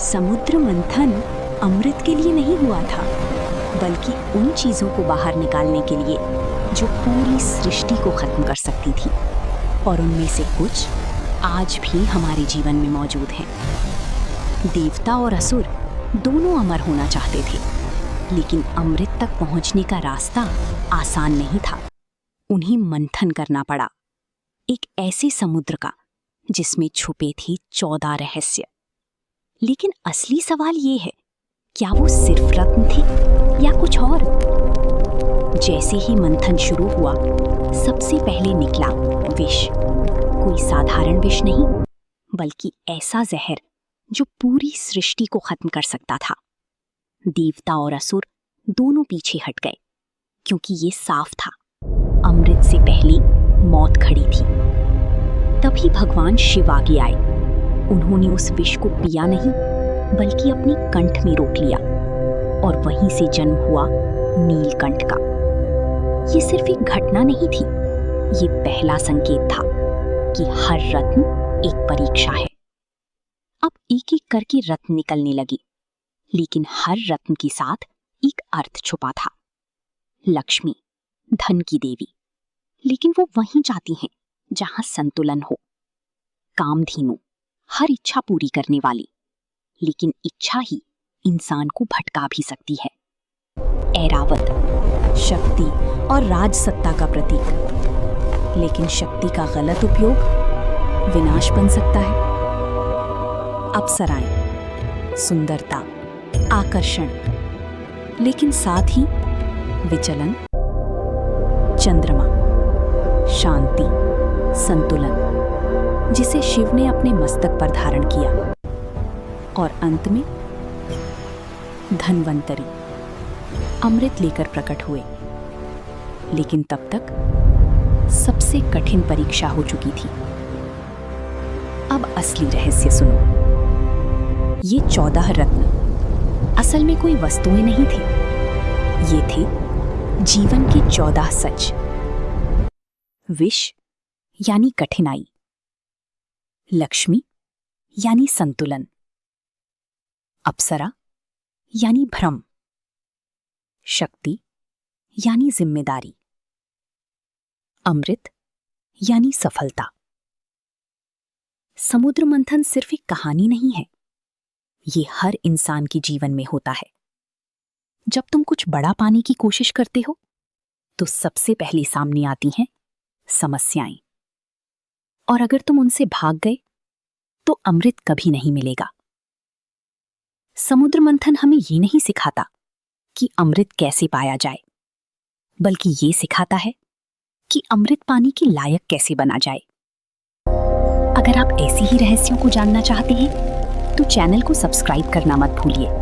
समुद्र मंथन अमृत के लिए नहीं हुआ था, बल्कि उन चीजों को बाहर निकालने के लिए जो पूरी सृष्टि को खत्म कर सकती थी। और उनमें से कुछ आज भी हमारे जीवन में मौजूद हैं। देवता और असुर दोनों अमर होना चाहते थे, लेकिन अमृत तक पहुंचने का रास्ता आसान नहीं था। उन्हें मंथन करना पड़ा, एक ऐसे समुद्र का जिसमें छुपे थे 14 रहस्य। लेकिन असली सवाल ये है, क्या वो सिर्फ रत्न थे या कुछ और? जैसे ही मंथन शुरू हुआ, सबसे पहले निकला विष। कोई साधारण विष नहीं, बल्कि ऐसा जहर जो पूरी सृष्टि को खत्म कर सकता था। देवता और असुर दोनों पीछे हट गए, क्योंकि ये साफ था, अमृत से पहले मौत खड़ी थी। तभी भगवान शिव आगे आए। उन्होंने उस विष को पिया नहीं, बल्कि अपनी कंठ में रोक लिया, और वहीं से जन्म हुआ नीलकंठ का। ये सिर्फ एक घटना नहीं थी, ये पहला संकेत था कि हर रत्न एक परीक्षा है। अब एक एक करके रत्न निकलने लगे, लेकिन हर रत्न के साथ एक अर्थ छुपा था। लक्ष्मी, धन की देवी, लेकिन वो वहीं जाती हैं जहां संतुलन हो। कामधेनु, हर इच्छा पूरी करने वाली, लेकिन इच्छा ही इंसान को भटका भी सकती है। ऐरावत, शक्ति और राजसत्ता का प्रतीक, लेकिन शक्ति का गलत उपयोग विनाश बन सकता है। अप्सराएं, सुंदरता, आकर्षण, लेकिन साथ ही विचलन। चंद्रमा, शांति, संतुलन, जिसे शिव ने अपने मस्तक पर धारण किया। और अंत में धन्वंतरी, अमृत लेकर प्रकट हुए। लेकिन तब तक सबसे कठिन परीक्षा हो चुकी थी। अब असली रहस्य सुनो। ये 14 रत्न असल में कोई वस्तुएं नहीं थे, ये थे जीवन के 14 सच। विष यानी कठिनाई, लक्ष्मी यानी संतुलन, अप्सरा यानी भ्रम, शक्ति यानी जिम्मेदारी, अमृत यानी सफलता। समुद्र मंथन सिर्फ एक कहानी नहीं है, ये हर इंसान के जीवन में होता है। जब तुम कुछ बड़ा पाने की कोशिश करते हो, तो सबसे पहले सामने आती हैं समस्याएं। और अगर तुम उनसे भाग गए, तो अमृत कभी नहीं मिलेगा। समुद्र मंथन हमें ये नहीं सिखाता कि अमृत कैसे पाया जाए, बल्कि ये सिखाता है कि अमृत पाने के लायक कैसे बना जाए। अगर आप ऐसे ही रहस्यों को जानना चाहते हैं, तो चैनल को सब्सक्राइब करना मत भूलिए।